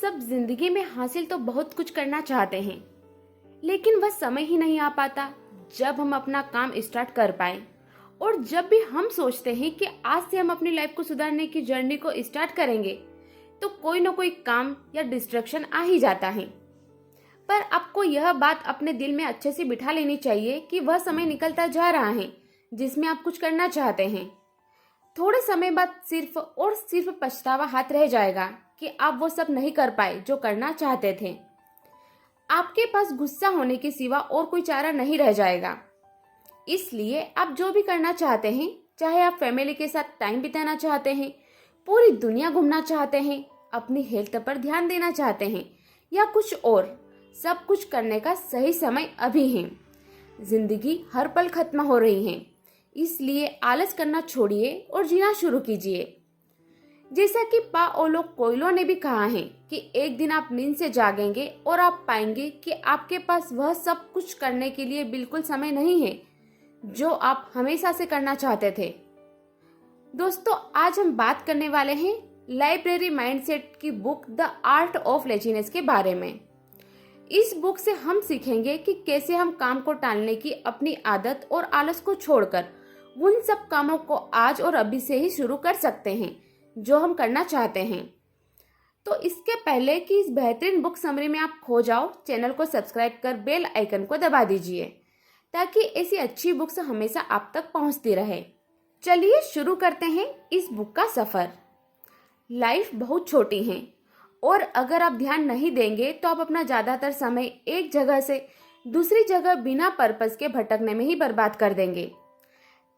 सब जिंदगी में हासिल तो बहुत कुछ करना चाहते हैं, लेकिन वह समय ही नहीं आ पाता जब हम अपना काम स्टार्ट कर पाए। और जब भी हम सोचते हैं कि आज से हम अपनी लाइफ को सुधारने की जर्नी को स्टार्ट करेंगे, तो कोई ना कोई काम या डिस्ट्रैक्शन आ ही जाता है। पर आपको यह बात अपने दिल में अच्छे से बिठा लेनी चाहिए कि वह समय निकलता जा रहा है जिसमें आप कुछ करना चाहते हैं। थोड़े समय बाद सिर्फ और सिर्फ पछतावा हाथ रह जाएगा कि आप वो सब नहीं कर पाए जो करना चाहते थे। आपके पास गुस्सा होने के सिवा और कोई चारा नहीं रह जाएगा। इसलिए आप जो भी करना चाहते हैं, चाहे आप फैमिली के साथ टाइम बिताना चाहते हैं, पूरी दुनिया घूमना चाहते हैं, अपनी हेल्थ पर ध्यान देना चाहते हैं या कुछ और, सब कुछ करने का सही समय अभी है। जिंदगी हर पल खत्म हो रही है, इसलिए आलस करना छोड़िए और जीना शुरू कीजिए। जैसा कि पाओलो कोएल्हो ने भी कहा है कि एक दिन आप नींद से जागेंगे और आप पाएंगे कि आपके पास वह सब कुछ करने के लिए बिल्कुल समय नहीं है जो आप हमेशा से करना चाहते थे। दोस्तों, आज हम बात करने वाले हैं लाइब्रेरी माइंडसेट की book the art of laziness के बारे में। इस बुक से हम सीखेंगे कि कैसे हम काम को टालने की अपनी आदत और आलस को छोड़कर उन सब कामों को आज और अभी से ही शुरू कर सकते हैं जो हम करना चाहते हैं। तो इसके पहले कि इस बेहतरीन बुक समरी में आप खो जाओ, चैनल को सब्सक्राइब कर बेल आइकन को दबा दीजिए ताकि ऐसी अच्छी बुक्स हमेशा आप तक पहुंचती रहे। चलिए शुरू करते हैं इस बुक का सफर। लाइफ बहुत छोटी है और अगर आप ध्यान नहीं देंगे तो आप अपना ज्यादातर समय एक जगह से दूसरी जगह बिना पर्पस के भटकने में ही बर्बाद कर देंगे।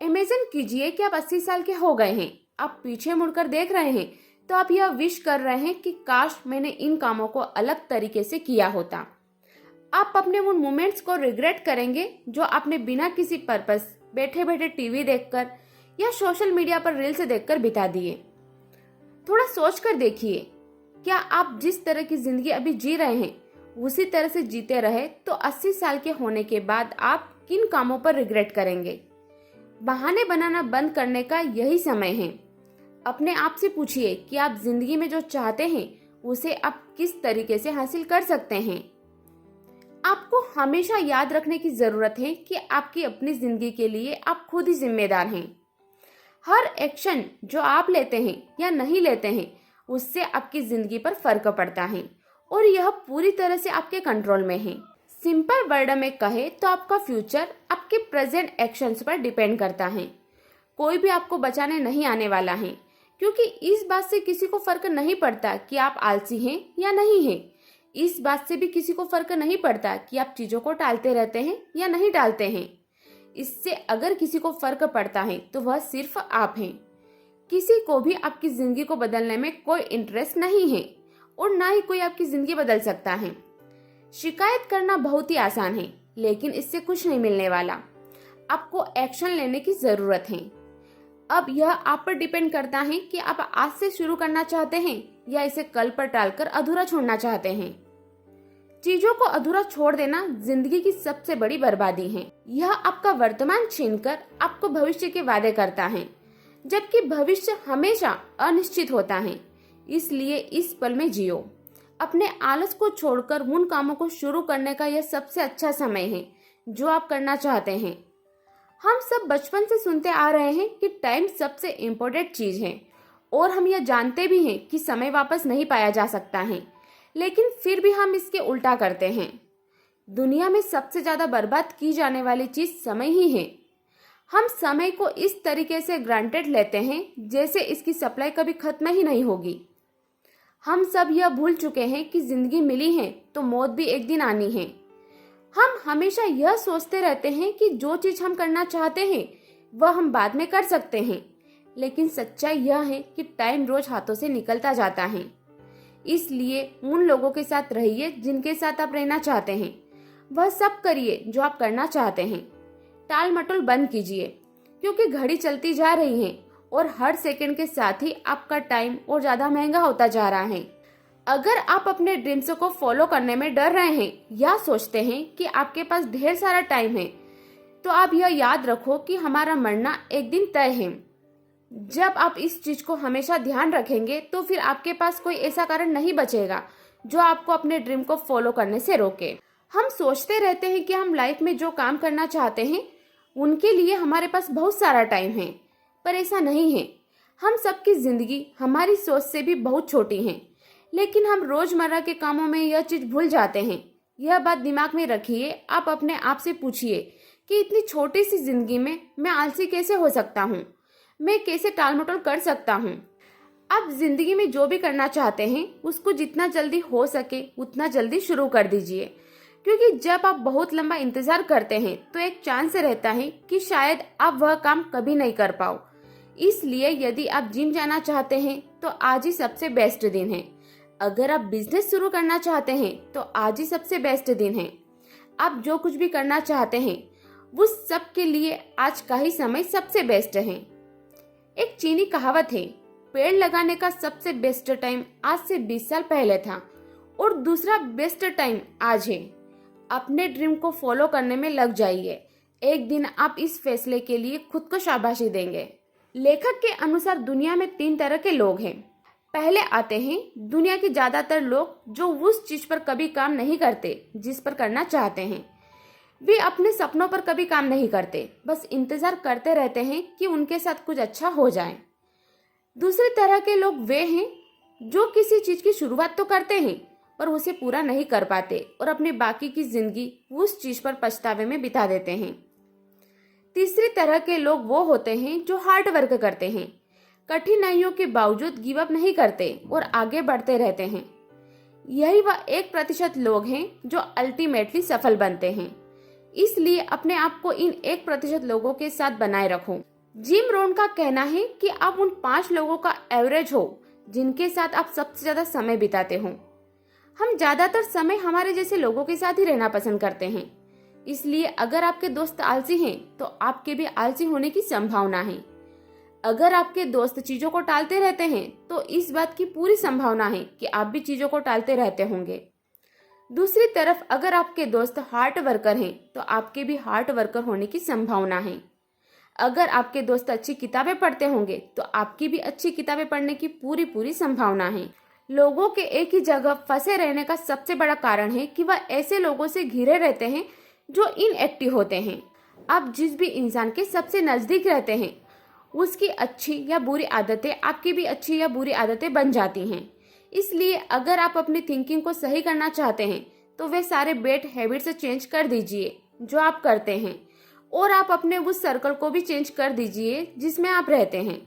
इमेजिन कीजिए कि आप 80 साल के हो गए हैं, आप पीछे मुड़कर देख रहे हैं तो आप यह विश कर रहे हैं कि काश मैंने इन कामों को अलग तरीके से किया होता। आप अपने उन मोमेंट्स को रिग्रेट करेंगे जो आपने बिना किसी पर्पस बैठे बैठे टीवी देखकर या सोशल मीडिया पर रील्स देखकर बिता दिए। थोड़ा सोच कर देखिए, क्या आप जिस तरह की जिंदगी अभी जी रहे हैं उसी तरह से जीते रहे तो 80 साल के होने के बाद आप किन कामों पर रिग्रेट करेंगे? बहाने बनाना बंद करने का यही समय है। अपने आप से पूछिए कि आप जिंदगी में जो चाहते हैं उसे आप किस तरीके से हासिल कर सकते हैं। आपको हमेशा याद रखने की जरूरत है कि आपकी अपनी जिंदगी के लिए आप खुद ही जिम्मेदार हैं। हर एक्शन जो आप लेते हैं या नहीं लेते हैं उससे आपकी जिंदगी पर फर्क पड़ता है और यह पूरी तरह से आपके कंट्रोल में है। सिंपल वर्ड में कहे तो आपका फ्यूचर आपके प्रेजेंट एक्शंस पर डिपेंड करता है। कोई भी आपको बचाने नहीं आने वाला है, क्योंकि इस बात से किसी को फर्क नहीं पड़ता कि आप आलसी हैं या नहीं हैं। इस बात से भी किसी को फर्क नहीं पड़ता कि आप चीजों को टालते रहते हैं या नहीं टालते हैं। इससे अगर किसी को फर्क पड़ता है तो वह सिर्फ आप हैं। किसी को भी आपकी जिंदगी को बदलने में कोई इंटरेस्ट नहीं है और ना ही कोई आपकी जिंदगी बदल सकता है। शिकायत करना बहुत ही आसान है, लेकिन इससे कुछ नहीं मिलने वाला। आपको एक्शन लेने की जरूरत है। अब यह आप पर डिपेंड करता है कि आप आज से शुरू करना चाहते हैं या इसे कल पर टालकर अधूरा छोड़ना चाहते हैं। चीजों को अधूरा छोड़ देना जिंदगी की सबसे बड़ी बर्बादी है। यह आपका वर्तमान छीनकर आपको भविष्य के वादे करता है, जबकि भविष्य हमेशा अनिश्चित होता है। इसलिए इस पल में जियो। अपने आलस को छोड़कर उन कामों को शुरू करने का यह सबसे अच्छा समय है जो आप करना चाहते हैं। हम सब बचपन से सुनते आ रहे हैं कि टाइम सबसे इम्पोर्टेंट चीज है और हम यह जानते भी हैं कि समय वापस नहीं पाया जा सकता है, लेकिन फिर भी हम इसके उल्टा करते हैं। दुनिया में सबसे ज्यादा बर्बाद की जाने वाली चीज समय ही है। हम समय को इस तरीके से ग्रांटेड लेते हैं जैसे इसकी सप्लाई कभी खत्म ही नहीं होगी। हम सब यह भूल चुके हैं कि जिंदगी मिली है तो मौत भी एक दिन आनी है। हम हमेशा यह सोचते रहते हैं कि जो चीज हम करना चाहते हैं वह हम बाद में कर सकते हैं, लेकिन सच्चाई यह है कि टाइम रोज हाथों से निकलता जाता है। इसलिए उन लोगों के साथ रहिए जिनके साथ आप रहना चाहते हैं। वह सब करिए जो आप करना चाहते हैं। टाल मटोल बंद कीजिए, क्योंकि घड़ी चलती जा रही है और हर सेकंड के साथ ही आपका टाइम और ज्यादा महंगा होता जा रहा है। अगर आप अपने ड्रीम्स को फॉलो करने में डर रहे हैं या सोचते हैं कि आपके पास ढेर सारा टाइम है, तो आप यह याद रखो कि हमारा मरना एक दिन तय है। जब आप इस चीज को हमेशा ध्यान रखेंगे तो फिर आपके पास कोई ऐसा कारण नहीं बचेगा जो आपको अपने ड्रीम को फॉलो करने से रोके। हम सोचते रहते हैं कि हम लाइफ में जो काम करना चाहते हैं उनके लिए हमारे पास बहुत सारा टाइम है, पर ऐसा नहीं है। हम सबकी जिंदगी हमारी सोच से भी बहुत छोटी है, लेकिन हम रोजमर्रा के कामों में यह चीज भूल जाते हैं। यह बात दिमाग में रखिए। आप अपने आप से पूछिए कि इतनी छोटी सी जिंदगी में मैं आलसी कैसे हो सकता हूँ, मैं कैसे टाल मटोल कर सकता हूँ। आप जिंदगी में जो भी करना चाहते हैं उसको जितना जल्दी हो सके उतना जल्दी शुरू कर दीजिए, क्योंकि जब आप बहुत लंबा इंतजार करते हैं तो एक चांस रहता है कि शायद आप वह काम कभी नहीं कर पाओ। इसलिए यदि आप जिम जाना चाहते हैं तो आज ही सबसे बेस्ट दिन है। अगर आप बिजनेस शुरू करना चाहते हैं तो आज ही सबसे बेस्ट दिन है। आप जो कुछ भी करना चाहते हैं वो सब के लिए आज का ही समय सबसे बेस्ट है। एक चीनी कहावत है, पेड़ लगाने का सबसे बेस्ट टाइम आज से 20 साल पहले था और दूसरा बेस्ट टाइम आज है। अपने ड्रीम को फॉलो करने में लग जाइए। एक दिन आप इस फैसले के लिए खुद को शाबाशी देंगे। लेखक के अनुसार दुनिया में 3 तरह के लोग हैं। पहले आते हैं दुनिया के ज्यादातर लोग जो उस चीज पर कभी काम नहीं करते जिस पर करना चाहते हैं। वे अपने सपनों पर कभी काम नहीं करते, बस इंतजार करते रहते हैं कि उनके साथ कुछ अच्छा हो जाए। दूसरी तरह के लोग वे हैं जो किसी चीज की शुरुआत तो करते हैं पर उसे पूरा नहीं कर पाते और अपनी बाकी की जिंदगी उस चीज पर पछतावे में बिता देते हैं। तीसरी तरह के लोग वो होते हैं जो हार्ड वर्क करते हैं, कठिनाइयों के बावजूद गिव अप नहीं करते और आगे बढ़ते रहते हैं। यही वह 1% लोग हैं जो अल्टीमेटली सफल बनते हैं। इसलिए अपने आप को इन 1% लोगों के साथ बनाए रखो। जिम रोहन का कहना है कि आप उन 5 लोगों का एवरेज हो जिनके साथ आप सबसे ज्यादा समय बिताते हो। हम ज्यादातर समय हमारे जैसे लोगों के साथ ही रहना पसंद करते हैं। इसलिए अगर आपके दोस्त आलसी हैं तो आपके भी आलसी होने की संभावना है। अगर आपके दोस्त चीजों को टालते रहते हैं तो इस बात की पूरी संभावना है कि आप भी चीजों को टालते रहते होंगे। दूसरी तरफ अगर आपके दोस्त हार्ड वर्कर हैं तो आपके भी हार्ड वर्कर होने की संभावना है। अगर आपके दोस्त अच्छी किताबें पढ़ते होंगे तो आपकी भी अच्छी किताबें पढ़ने की पूरी संभावना है। लोगों के एक ही जगह फंसे रहने का सबसे बड़ा कारण है कि वह ऐसे लोगों से घिरे रहते हैं जो इनएक्टिव होते हैं। आप जिस भी इंसान के सबसे नजदीक रहते हैं उसकी अच्छी या बुरी आदतें आपकी भी अच्छी या बुरी आदतें बन जाती हैं। इसलिए अगर आप अपनी थिंकिंग को सही करना चाहते हैं तो वे सारे बैड हैबिट्स चेंज कर दीजिए जो आप करते हैं, और आप अपने उस सर्कल को भी चेंज कर दीजिए जिसमें आप रहते हैं।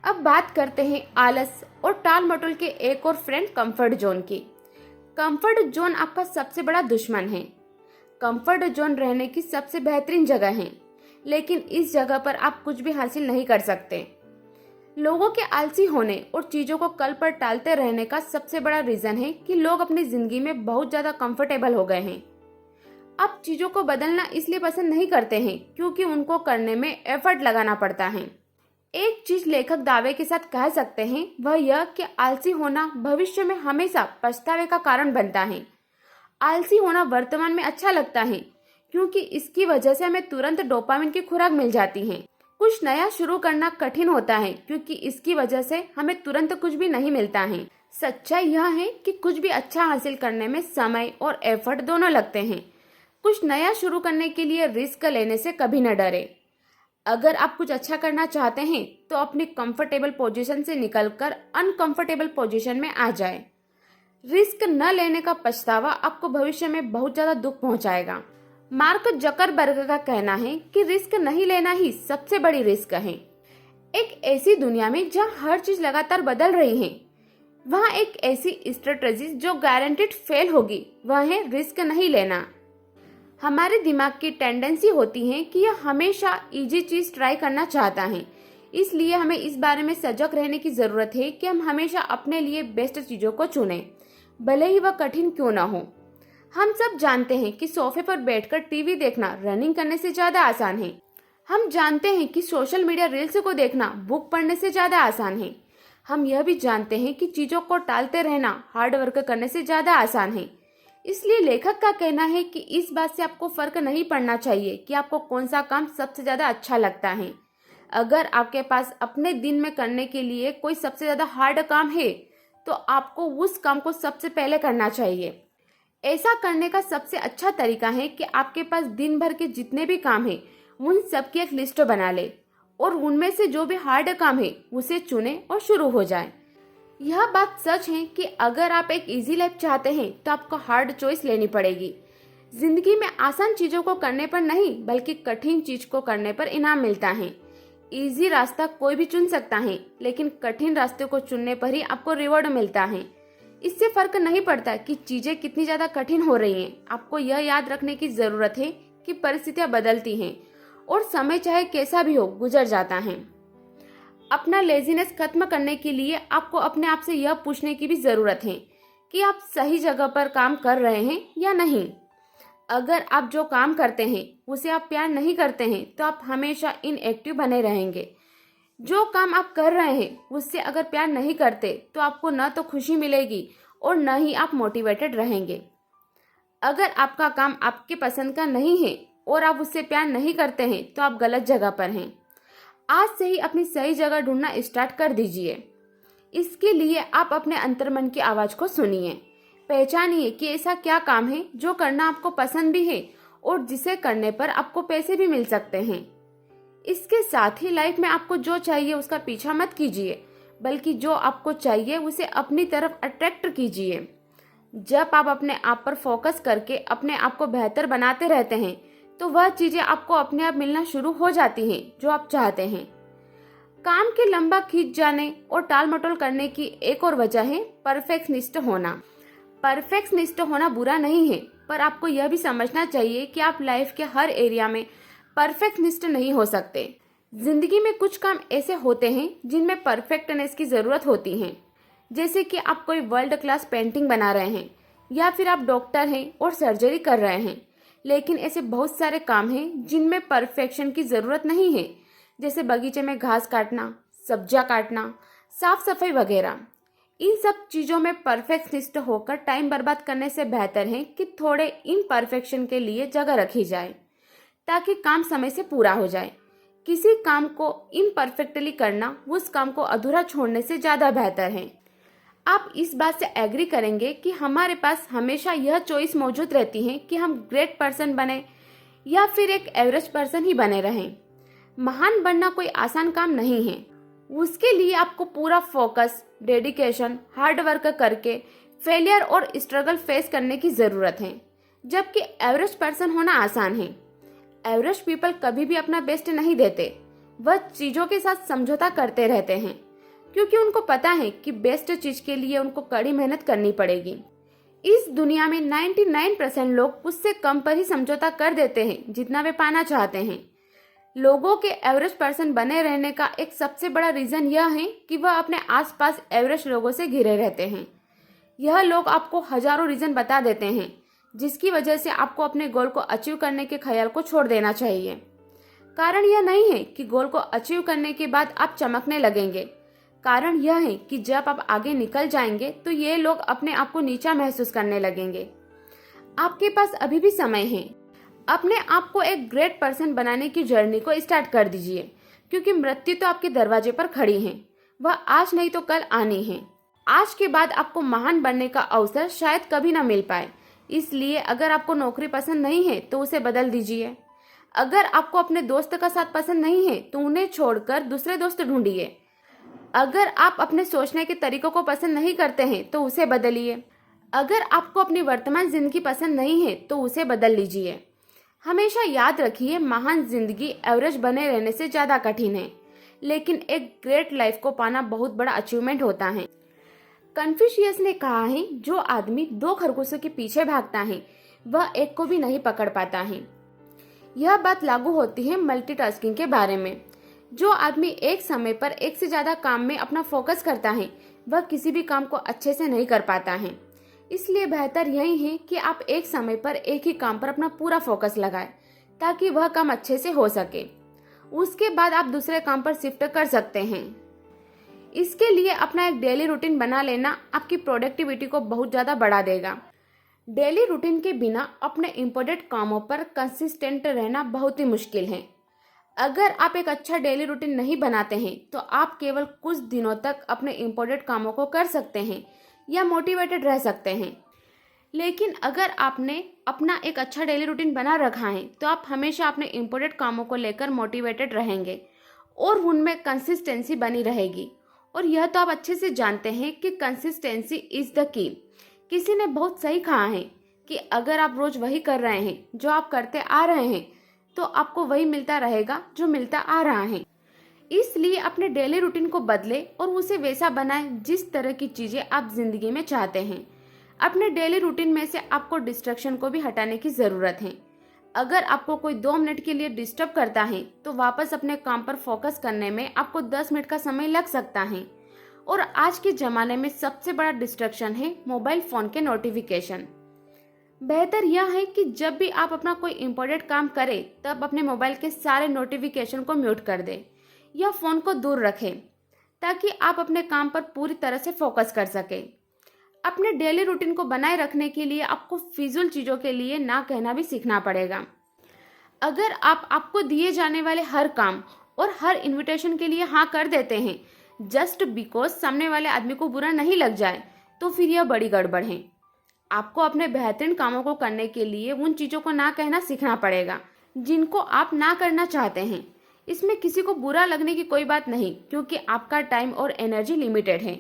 अब बात करते हैं आलस और टाल मटोल के एक और फ्रेंड कंफर्ट जोन की। कंफर्ट जोन आपका सबसे बड़ा दुश्मन है। कंफर्ट जोन रहने की सबसे बेहतरीन जगह है, लेकिन इस जगह पर आप कुछ भी हासिल नहीं कर सकते। लोगों के आलसी होने और चीजों को कल पर टालते रहने का सबसे बड़ा रीजन है कि लोग अपनी जिंदगी में बहुत ज्यादा कंफर्टेबल हो गए हैं। आप चीजों को बदलना इसलिए पसंद नहीं करते हैं क्योंकि उनको करने में एफर्ट लगाना पड़ता है। एक चीज लेखक दावे के साथ कह सकते हैं वह यह कि आलसी होना भविष्य में हमेशा पछतावे का कारण बनता है। आलसी होना वर्तमान में अच्छा लगता है क्योंकि इसकी वजह से हमें तुरंत डोपामिन की खुराक मिल जाती है। कुछ नया शुरू करना कठिन होता है क्योंकि इसकी वजह से हमें तुरंत कुछ भी नहीं मिलता है। सच्चाई यह है कि कुछ भी अच्छा हासिल करने में समय और एफर्ट दोनों लगते हैं। कुछ नया शुरू करने के लिए रिस्क लेने से कभी न डरे। अगर आप कुछ अच्छा करना चाहते हैं तो अपनी कंफर्टेबल पोजीशन से निकलकर अनकंफर्टेबल पोजीशन में आ जाए। रिस्क न लेने का पछतावा आपको भविष्य में बहुत ज्यादा दुख पहुंचाएगा। मार्क जकरबर्ग का कहना है कि रिस्क नहीं लेना ही सबसे बड़ी रिस्क है। एक ऐसी दुनिया में जहां हर चीज लगातार बदल रही है, वहां एक ऐसी स्ट्रेटजी जो गारंटीड फेल होगी वह है रिस्क नहीं लेना। हमारे दिमाग की टेंडेंसी होती है कि यह हमेशा इजी चीज ट्राई करना चाहता है। इसलिए हमें इस बारे में सजग रहने की जरूरत है कि हम हमेशा अपने लिए बेस्ट चीजों को चुनें, भले ही वह कठिन क्यों ना हो। हम सब जानते हैं कि सोफे पर बैठकर टीवी देखना रनिंग करने से ज्यादा आसान है। हम जानते हैं कि सोशल मीडिया रील्स को देखना बुक पढ़ने से ज्यादा आसान है। हम यह भी जानते हैं कि चीजों को टालते रहना हार्ड वर्क करने से ज्यादा आसान है। इसलिए लेखक का कहना है कि इस बात से आपको फर्क नहीं पड़ना चाहिए कि आपको कौन सा काम सबसे ज्यादा अच्छा लगता है। अगर आपके पास अपने दिन में करने के लिए कोई सबसे ज्यादा हार्ड काम है तो आपको उस काम को सबसे पहले करना चाहिए। ऐसा करने का सबसे अच्छा तरीका है कि आपके पास दिन भर के जितने भी काम हैं उन सब की एक लिस्ट बना ले और उनमें से जो भी हार्ड काम है उसे चुने और शुरू हो जाए। यह बात सच है कि अगर आप एक इजी लाइफ चाहते हैं तो आपको हार्ड चॉइस लेनी पड़ेगी। जिंदगी में आसान चीजों को करने पर नहीं बल्कि कठिन चीज को करने पर इनाम मिलता है। इजी रास्ता कोई भी चुन सकता है, लेकिन कठिन रास्ते को चुनने पर ही आपको रिवॉर्ड मिलता है। इससे फर्क नहीं पड़ता कि चीजें कितनी ज्यादा कठिन हो रही हैं। आपको यह याद रखने की जरूरत है कि परिस्थितियां बदलती हैं और समय चाहे कैसा भी हो गुजर जाता है। अपना लेजीनेस खत्म करने के लिए आपको अपने आप से यह पूछने की भी जरूरत है कि आप सही जगह पर काम कर रहे हैं या नहीं। अगर आप जो काम करते हैं उसे आप प्यार नहीं करते हैं तो आप हमेशा इनएक्टिव बने रहेंगे। जो काम आप कर रहे हैं उससे अगर प्यार नहीं करते तो आपको न तो खुशी मिलेगी और न ही आप मोटिवेटेड रहेंगे। अगर आपका काम आपके पसंद का नहीं है और आप उससे प्यार नहीं करते हैं तो आप गलत जगह पर हैं। आज से ही अपनी सही जगह ढूंढना स्टार्ट कर दीजिए। इसके लिए आप अपने अंतर्मन की आवाज़ को सुनिए। पहचानिए कि ऐसा क्या काम है जो करना आपको पसंद भी है और जिसे करने पर आपको पैसे भी मिल सकते हैं। इसके साथ ही लाइफ में आपको जो चाहिए उसका पीछा मत कीजिए, बल्कि जो आपको चाहिए उसे अपनी तरफ अट्रैक्ट कीजिए। जब आप अपने आप पर फोकस करके अपने आप को बेहतर बनाते रहते हैं तो वह चीजें आपको अपने आप मिलना शुरू हो जाती हैं जो आप चाहते हैं। काम के लंबा खींच जाने और टाल मटोल करने की एक और वजह है परफेक्शनिस्ट होना। परफेक्शनिस्ट होना बुरा नहीं है, पर आपको यह भी समझना चाहिए कि आप लाइफ के हर एरिया में परफेक्शनिस्ट नहीं हो सकते। जिंदगी में कुछ काम ऐसे होते हैं जिनमें परफेक्टनेस की जरूरत होती है, जैसे कि आप कोई वर्ल्ड क्लास पेंटिंग बना रहे हैं या फिर आप डॉक्टर हैं और सर्जरी कर रहे हैं। लेकिन ऐसे बहुत सारे काम हैं जिनमें परफेक्शन की ज़रूरत नहीं है, जैसे बगीचे में घास काटना, सब्जियां काटना, साफ सफाई वगैरह। इन सब चीज़ों में परफेक्शनिस्ट होकर टाइम बर्बाद करने से बेहतर है कि थोड़े इम्परफेक्शन के लिए जगह रखी जाए ताकि काम समय से पूरा हो जाए। किसी काम को इम्परफेक्टली करना उस काम को अधूरा छोड़ने से ज़्यादा बेहतर है। आप इस बात से एग्री करेंगे कि हमारे पास हमेशा यह चॉइस मौजूद रहती है कि हम ग्रेट पर्सन बने या फिर एक एवरेज पर्सन ही बने रहें। महान बनना कोई आसान काम नहीं है। उसके लिए आपको पूरा फोकस, डेडिकेशन, हार्ड वर्क करके फेलियर और स्ट्रगल फेस करने की ज़रूरत है, जबकि एवरेज पर्सन होना आसान है। एवरेज पीपल कभी भी अपना बेस्ट नहीं देते। वह चीज़ों के साथ समझौता करते रहते हैं क्योंकि उनको पता है कि बेस्ट चीज के लिए उनको कड़ी मेहनत करनी पड़ेगी। इस दुनिया में 99% लोग उससे कम पर ही समझौता कर देते हैं जितना वे पाना चाहते हैं। लोगों के एवरेज पर्सन बने रहने का एक सबसे बड़ा रीजन यह है कि वह अपने आसपास एवरेज लोगों से घिरे रहते हैं। यह लोग आपको हजारों रीजन बता देते हैं जिसकी वजह से आपको अपने गोल को अचीव करने के ख्याल को छोड़ देना चाहिए। कारण यह नहीं है कि गोल को अचीव करने के बाद आप चमकने लगेंगे। कारण यह है कि जब आप आगे निकल जाएंगे तो ये लोग अपने आप को नीचा महसूस करने लगेंगे। आपके पास अभी भी समय है। अपने आप को एक ग्रेट पर्सन बनाने की जर्नी को स्टार्ट कर दीजिए, क्योंकि मृत्यु तो आपके दरवाजे पर खड़ी है। वह आज नहीं तो कल आनी है। आज के बाद आपको महान बनने का अवसर शायद कभी ना मिल पाए। इसलिए अगर आपको नौकरी पसंद नहीं है तो उसे बदल दीजिए। अगर आपको अपने दोस्त का साथ पसंद नहीं है तो उन्हें छोड़कर दूसरे दोस्त ढूंढिए। अगर आप अपने सोचने के तरीकों को पसंद नहीं करते हैं तो उसे बदलिए। अगर आपको अपनी वर्तमान जिंदगी पसंद नहीं है तो उसे बदल लीजिए। हमेशा याद रखिए, महान जिंदगी एवरेज बने रहने से ज़्यादा कठिन है, लेकिन एक ग्रेट लाइफ को पाना बहुत बड़ा अचीवमेंट होता है। कन्फ्यूशियस ने कहा है, जो आदमी 2 खरगोशों के पीछे भागता है वह एक को भी नहीं पकड़ पाता है। यह बात लागू होती है मल्टीटास्किंग के बारे में। जो आदमी एक समय पर एक से ज्यादा काम में अपना फोकस करता है वह किसी भी काम को अच्छे से नहीं कर पाता है। इसलिए बेहतर यही है कि आप एक समय पर एक ही काम पर अपना पूरा फोकस लगाएं ताकि वह काम अच्छे से हो सके। उसके बाद आप दूसरे काम पर शिफ्ट कर सकते हैं। इसके लिए अपना एक डेली रूटीन बना लेना आपकी प्रोडक्टिविटी को बहुत ज़्यादा बढ़ा देगा। डेली रूटीन के बिना अपने इम्पोर्टेंट कामों पर कंसिस्टेंट रहना बहुत ही मुश्किल है। अगर आप एक अच्छा डेली रूटीन नहीं बनाते हैं तो आप केवल कुछ दिनों तक अपने इम्पोर्टेंट कामों को कर सकते हैं या मोटिवेटेड रह सकते हैं। लेकिन अगर आपने अपना एक अच्छा डेली रूटीन बना रखा है तो आप हमेशा अपने इम्पोर्टेंट कामों को लेकर मोटिवेटेड रहेंगे और उनमें कंसिस्टेंसी बनी रहेगी। और यह तो आप अच्छे से जानते हैं कि कंसिस्टेंसी इज़ द की। किसी ने बहुत सही कहा है कि अगर आप रोज़ वही कर रहे हैं जो आप करते आ रहे हैं तो आपको वही मिलता रहेगा जो मिलता आ रहा है। इसलिए अपने डेली रूटीन को बदलें और उसे वैसा बनाएं जिस तरह की चीज़ें आप जिंदगी में चाहते हैं। अपने डेली रूटीन में से आपको डिस्ट्रैक्शन को भी हटाने की ज़रूरत है। अगर आपको कोई 2 मिनट के लिए डिस्टर्ब करता है तो वापस अपने काम पर फोकस करने में आपको 10 मिनट का समय लग सकता है। और आज के ज़माने में सबसे बड़ा डिस्ट्रैक्शन है मोबाइल फ़ोन के नोटिफिकेशन। बेहतर यह है कि जब भी आप अपना कोई इम्पोर्टेंट काम करें तब अपने मोबाइल के सारे नोटिफिकेशन को म्यूट कर दें या फ़ोन को दूर रखें ताकि आप अपने काम पर पूरी तरह से फोकस कर सकें। अपने डेली रूटीन को बनाए रखने के लिए आपको फिजूल चीज़ों के लिए ना कहना भी सीखना पड़ेगा। अगर आप आपको दिए जाने वाले हर काम और हर इनविटेशन के लिए हाँ कर देते हैं जस्ट बिकॉज सामने वाले आदमी को बुरा नहीं लग जाए तो फिर यह बड़ी गड़बड़ है। आपको अपने बेहतरीन कामों को करने के लिए उन चीज़ों को ना कहना सीखना पड़ेगा जिनको आप ना करना चाहते हैं। इसमें किसी को बुरा लगने की कोई बात नहीं क्योंकि आपका टाइम और एनर्जी लिमिटेड है।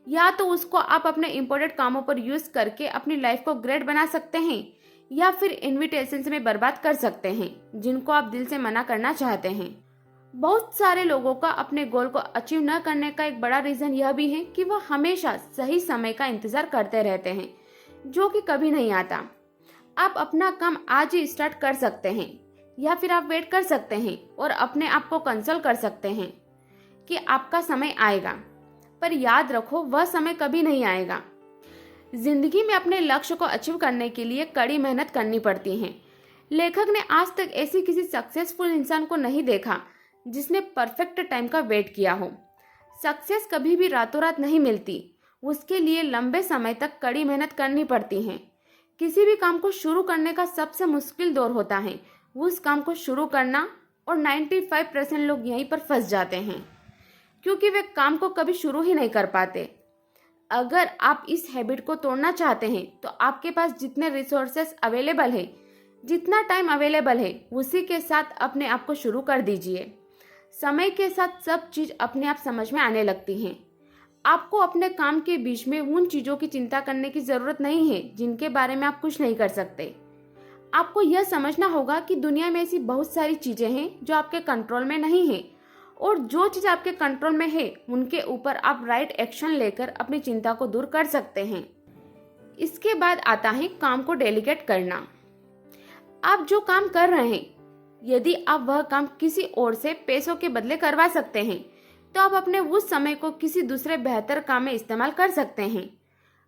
या तो उसको आप अपने इम्पोर्टेंट कामों पर यूज़ करके अपनी लाइफ को ग्रेट बना सकते हैं या फिर इन्विटेशन में बर्बाद कर सकते हैं जिनको आप दिल से मना करना चाहते हैं। बहुत सारे लोगों का अपने गोल को अचीव न करने का एक बड़ा रीज़न यह भी है कि वह हमेशा सही समय का इंतज़ार करते रहते हैं जो कि कभी नहीं आता। आप अपना काम आज ही स्टार्ट कर सकते हैं या फिर आप वेट कर सकते हैं और अपने आप को कंसोल कर सकते हैं कि आपका समय आएगा, पर याद रखो वह समय कभी नहीं आएगा। जिंदगी में अपने लक्ष्य को अचीव करने के लिए कड़ी मेहनत करनी पड़ती है। लेखक ने आज तक ऐसी किसी सक्सेसफुल इंसान को नहीं देखा जिसने परफेक्ट टाइम का वेट किया हो। सक्सेस कभी भी रातों रात नहीं मिलती, उसके लिए लंबे समय तक कड़ी मेहनत करनी पड़ती है। किसी भी काम को शुरू करने का सबसे मुश्किल दौर होता है उस काम को शुरू करना, और 95% लोग यहीं पर फंस जाते हैं क्योंकि वे काम को कभी शुरू ही नहीं कर पाते। अगर आप इस हैबिट को तोड़ना चाहते हैं तो आपके पास जितने रिसोर्सेस अवेलेबल है, जितना टाइम अवेलेबल है, उसी के साथ अपने आप को शुरू कर दीजिए। समय के साथ सब चीज़ अपने आप समझ में आने लगती हैं। आपको अपने काम के बीच में उन चीज़ों की चिंता करने की ज़रूरत नहीं है जिनके बारे में आप कुछ नहीं कर सकते। आपको यह समझना होगा कि दुनिया में ऐसी बहुत सारी चीज़ें हैं जो आपके कंट्रोल में नहीं है, और जो चीज़ आपके कंट्रोल में है उनके ऊपर आप राइट एक्शन लेकर अपनी चिंता को दूर कर सकते हैं। इसके बाद आता है काम को डेलीगेट करना। आप जो काम कर रहे हैं, यदि आप वह काम किसी और से पैसों के बदले करवा सकते हैं तो आप अपने उस समय को किसी दूसरे बेहतर काम में इस्तेमाल कर सकते हैं।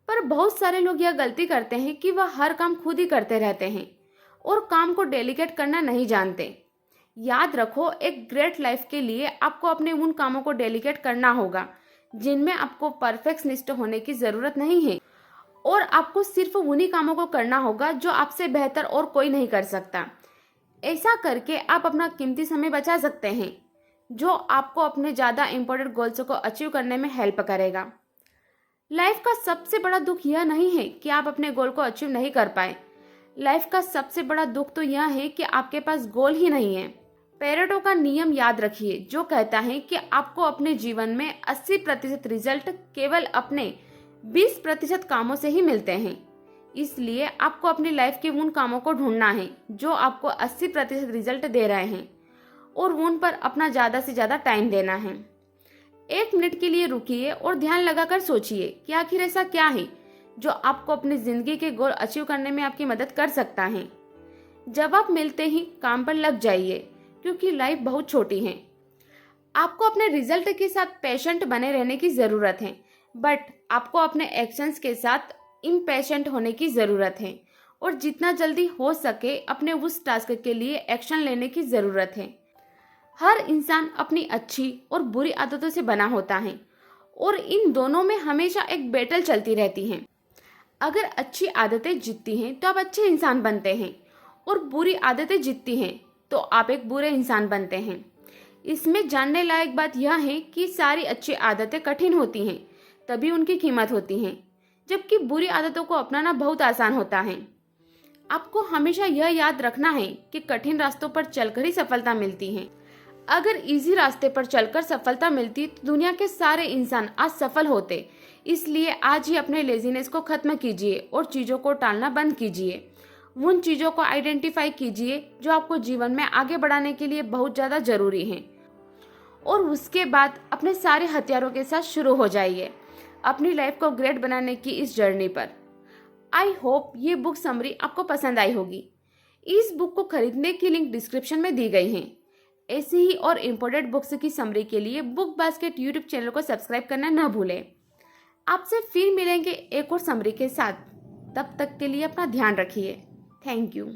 पर बहुत सारे लोग यह गलती करते हैं कि वह हर काम खुद ही करते रहते हैं और काम को डेलीगेट करना नहीं जानते। याद रखो, एक ग्रेट लाइफ के लिए आपको अपने उन कामों को डेलीगेट करना होगा जिनमें आपको परफेक्शनिस्ट होने की ज़रूरत नहीं है, और आपको सिर्फ उन्हीं कामों को करना होगा जो आपसे बेहतर और कोई नहीं कर सकता। ऐसा करके आप अपना कीमती समय बचा सकते हैं जो आपको अपने ज़्यादा इम्पोर्टेंट गोल्स को अचीव करने में हेल्प करेगा। लाइफ का सबसे बड़ा दुख यह नहीं है कि आप अपने गोल को अचीव नहीं कर पाए। लाइफ का सबसे बड़ा दुख तो यह है कि आपके पास गोल ही नहीं है। पेरेटो का नियम याद रखिए जो कहता है कि आपको अपने जीवन में 80% रिजल्ट केवल अपने 20% कामों से ही मिलते हैं। इसलिए आपको अपनी लाइफ के उन कामों को ढूंढना है जो आपको 80% रिजल्ट दे रहे हैं और उन पर अपना ज़्यादा से ज़्यादा टाइम देना है। 1 मिनट के लिए रुकिए और ध्यान लगाकर सोचिए कि आखिर ऐसा क्या है जो आपको अपनी ज़िंदगी के गोल अचीव करने में आपकी मदद कर सकता है। जवाब मिलते ही काम पर लग जाइए क्योंकि लाइफ बहुत छोटी है। आपको अपने रिजल्ट के साथ पेशेंट बने रहने की ज़रूरत है, बट आपको अपने एक्शंस के साथ इम्पेशेंट होने की ज़रूरत है और जितना जल्दी हो सके अपने उस टास्क के लिए एक्शन लेने की ज़रूरत है। हर इंसान अपनी अच्छी और बुरी आदतों से बना होता है और इन दोनों में हमेशा एक बैटल चलती रहती है। अगर अच्छी आदतें जीतती हैं तो आप अच्छे इंसान बनते हैं और बुरी आदतें जीतती हैं तो आप एक बुरे इंसान बनते हैं। इसमें जानने लायक बात यह है कि सारी अच्छी आदतें कठिन होती हैं, तभी उनकी कीमत होती है, जबकि बुरी आदतों को अपनाना बहुत आसान होता है। आपको हमेशा यह याद रखना है कि कठिन रास्तों पर चलकर ही सफलता मिलती है। अगर इजी रास्ते पर चलकर सफलता मिलती तो दुनिया के सारे इंसान आज सफल होते। इसलिए आज ही अपने लेजीनेस को खत्म कीजिए और चीज़ों को टालना बंद कीजिए। उन चीज़ों को आइडेंटिफाई कीजिए जो आपको जीवन में आगे बढ़ाने के लिए बहुत ज़्यादा ज़रूरी हैं, और उसके बाद अपने सारे हथियारों के साथ शुरू हो जाइए अपनी लाइफ को ग्रेट बनाने की इस जर्नी पर। आई होप ये बुक समरी आपको पसंद आई होगी। इस बुक को खरीदने की लिंक डिस्क्रिप्शन में दी गई है। ऐसी ही और इम्पोर्टेंट बुक्स की समरी के लिए बुक बास्केट यूट्यूब चैनल को सब्सक्राइब करना न भूलें। आपसे फिर मिलेंगे एक और समरी के साथ। तब तक के लिए अपना ध्यान रखिए। Thank you.